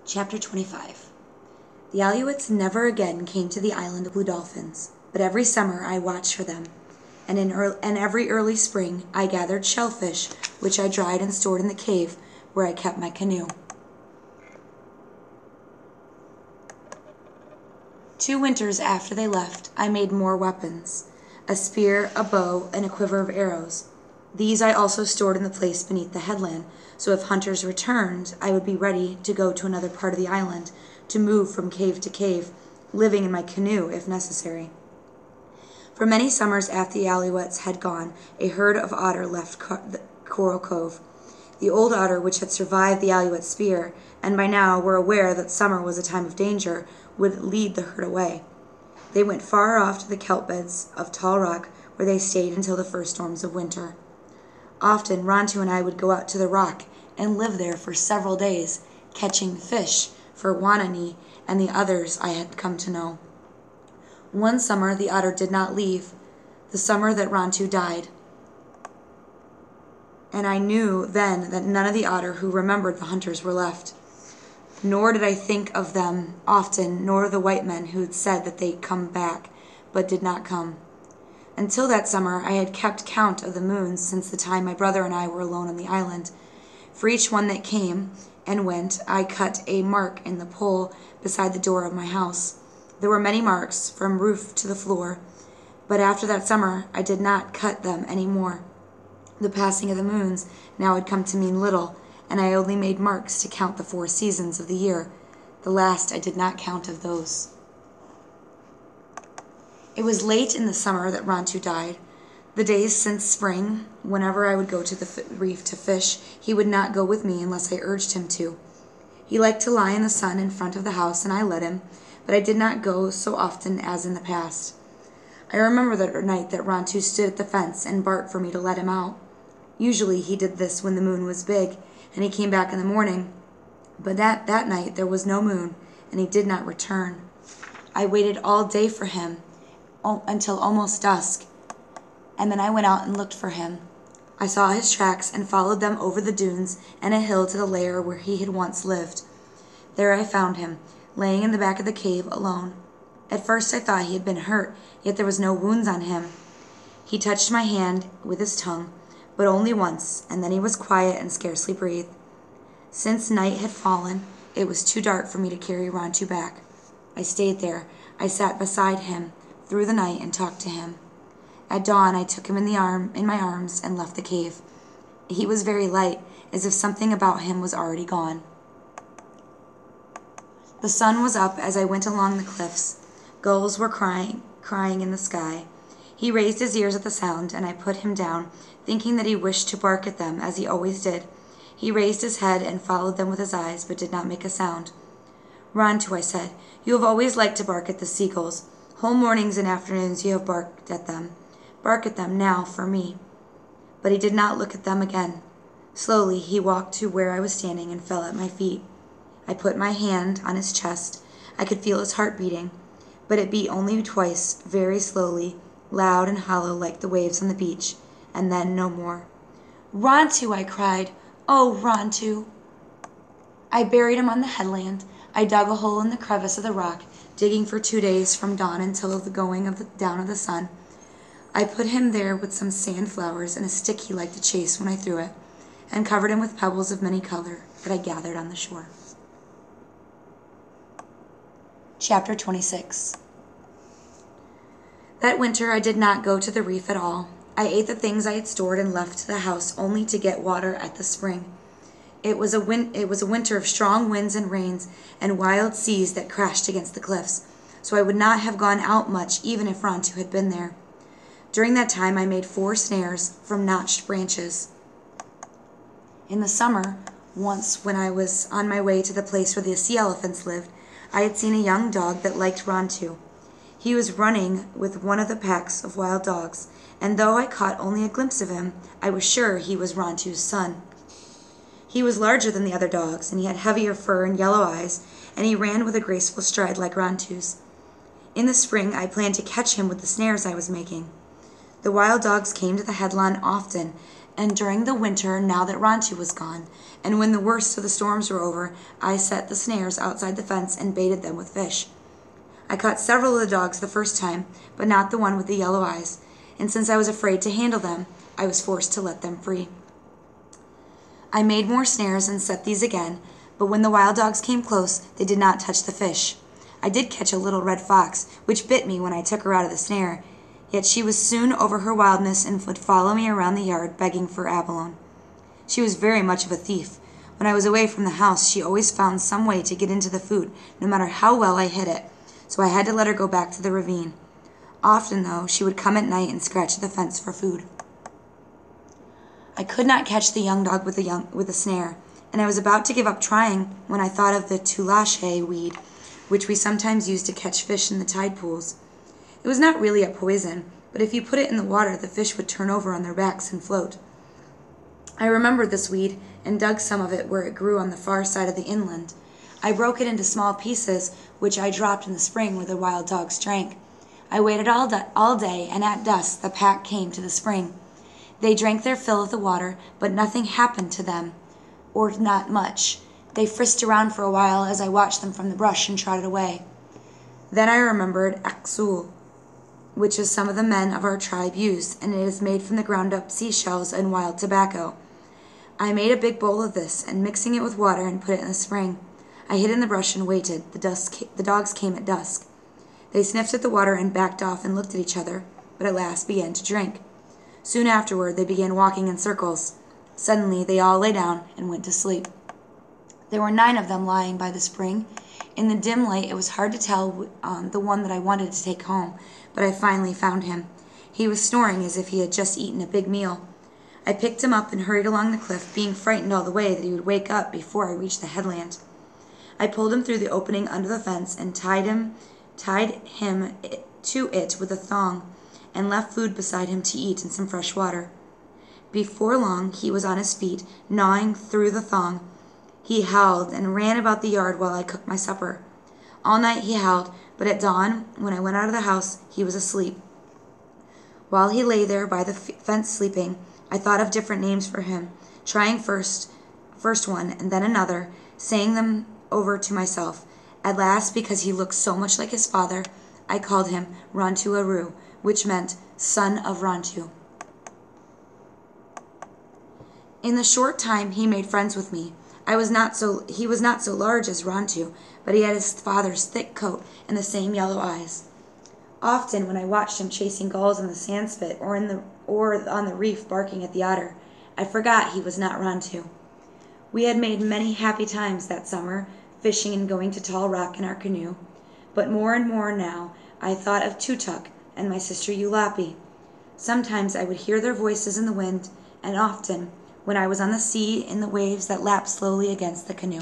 Chapter 25. The Alouettes never again came to the island of blue dolphins, but every summer I watched for them, and every early spring I gathered shellfish, which I dried and stored in the cave where I kept my canoe. 2 winters after they left, I made more weapons, a spear, a bow, and a quiver of arrows. These I also stored in the place beneath the headland, so if hunters returned, I would be ready to go to another part of the island, to move from cave to cave, living in my canoe if necessary. For many summers after the Alouettes had gone, a herd of otter left Coral Cove. The old otter, which had survived the Alouette spear, and by now were aware that summer was a time of danger, would lead the herd away. They went far off to the kelp beds of tall rock, where they stayed until the first storms of winter. Often Rontu and I would go out to the rock and live there for several days, catching fish for Wanani and the others I had come to know. One summer the otter did not leave, the summer that Rontu died, and I knew then that none of the otter who remembered the hunters were left. Nor did I think of them often, nor the white men who had said that they'd come back, but did not come. Until that summer I had kept count of the moons since the time my brother and I were alone on the island. For each one that came and went, I cut a mark in the pole beside the door of my house. There were many marks, from roof to the floor, but after that summer I did not cut them any more. The passing of the moons now had come to mean little, and I only made marks to count the 4 seasons of the year. The last I did not count of those. It was late in the summer that Rontu died. The days since spring, whenever I would go to the reef to fish, he would not go with me unless I urged him to. He liked to lie in the sun in front of the house, and I let him, but I did not go so often as in the past. I remember that night that Rontu stood at the fence and barked for me to let him out. Usually he did this when the moon was big, and he came back in the morning, but that night there was no moon, and he did not return. I waited all day for him, until almost dusk, and then I went out and looked for him. I saw his tracks and followed them over the dunes and a hill to the lair where he had once lived. There I found him, laying in the back of the cave alone. At first I thought he had been hurt, yet there was no wounds on him. He touched my hand with his tongue, but only once, and then he was quiet and scarcely breathed. Since night had fallen, it was too dark for me to carry Rontu back. I stayed there. I sat beside him through the night and talked to him. At dawn I took him in my arms and left the cave. He was very light, as if something about him was already gone. The sun was up as I went along the cliffs. Gulls were crying in the sky. He raised his ears at the sound, and I put him down, thinking that he wished to bark at them, as he always did. He raised his head and followed them with his eyes, but did not make a sound. "Rontu," I said, "you have always liked to bark at the seagulls. Whole mornings and afternoons you have barked at them. Bark at them now for me." But he did not look at them again. Slowly he walked to where I was standing and fell at my feet. I put my hand on his chest. I could feel his heart beating, but it beat only twice, very slowly, loud and hollow like the waves on the beach, and then no more. "Rontu!" I cried. "Oh, Rontu!" I buried him on the headland. I dug a hole in the crevice of the rock, digging for 2 days from dawn until the going down of the sun. I put him there with some sand flowers and a stick he liked to chase when I threw it, and covered him with pebbles of many color that I gathered on the shore. Chapter 26. That winter I did not go to the reef at all. I ate the things I had stored and left to the house only to get water at the spring. It was a winter of strong winds and rains and wild seas that crashed against the cliffs, so I would not have gone out much even if Rontu had been there. During that time I made 4 snares from notched branches. In the summer, once when I was on my way to the place where the sea elephants lived, I had seen a young dog that liked Rontu. He was running with one of the packs of wild dogs, and though I caught only a glimpse of him, I was sure he was Rontu's son. He was larger than the other dogs, and he had heavier fur and yellow eyes, and he ran with a graceful stride like Rontu's. In the spring I planned to catch him with the snares I was making. The wild dogs came to the headland often, And during the winter, now that Rantu was gone, and when the worst of the storms were over, I set the snares outside the fence and baited them with fish. I caught several of the dogs the first time, but not the one with the yellow eyes, and since I was afraid to handle them, I was forced to let them free. I made more snares and set these again, but when the wild dogs came close, they did not touch the fish. I did catch a little red fox, which bit me when I took her out of the snare, yet she was soon over her wildness and would follow me around the yard begging for abalone. She was very much of a thief. When I was away from the house, she always found some way to get into the food, no matter how well I hid it, so I had to let her go back to the ravine. Often, though, she would come at night and scratch at the fence for food. I could not catch the young dog with a snare, and I was about to give up trying when I thought of the tulashe weed, which we sometimes use to catch fish in the tide pools. It was not really a poison, but if you put it in the water, the fish would turn over on their backs and float. I remembered this weed and dug some of it where it grew on the far side of the inland. I broke it into small pieces, which I dropped in the spring where the wild dogs drank. I waited all day, and at dusk the pack came to the spring. They drank their fill of the water, but nothing happened to them, or not much. They frisked around for a while as I watched them from the brush and trotted away. Then I remembered axul, which is some of the men of our tribe used, and it is made from the ground-up seashells and wild tobacco. I made a big bowl of this, and mixing it with water and put it in the spring. I hid in the brush and waited. The dogs came at dusk. They sniffed at the water and backed off and looked at each other, but at last began to drink. Soon afterward they began walking in circles. Suddenly they all lay down and went to sleep. There were 9 of them lying by the spring. In the dim light it was hard to tell the one that I wanted to take home, but I finally found him. He was snoring as if he had just eaten a big meal. I picked him up and hurried along the cliff, being frightened all the way that he would wake up before I reached the headland. I pulled him through the opening under the fence and tied him to it with a thong, and left food beside him to eat and some fresh water. Before long he was on his feet, gnawing through the thong. He howled and ran about the yard while I cooked my supper. All night he howled, but at dawn, when I went out of the house, he was asleep. While he lay there by the fence sleeping, I thought of different names for him, trying first one and then another, saying them over to myself. At last, because he looked so much like his father, I called him Rantu Aru, which meant son of Rantu. In the short time he made friends with me. He was not so large as Rantu, but he had his father's thick coat and the same yellow eyes. Often when I watched him chasing gulls in the sandspit or on the reef barking at the otter, I forgot he was not Rantu. We had made many happy times that summer, fishing and going to Tall Rock in our canoe, but more and more now I thought of Tutuk and my sister Ulapi. Sometimes I would hear their voices in the wind, and often when I was on the sea in the waves that lapped slowly against the canoe.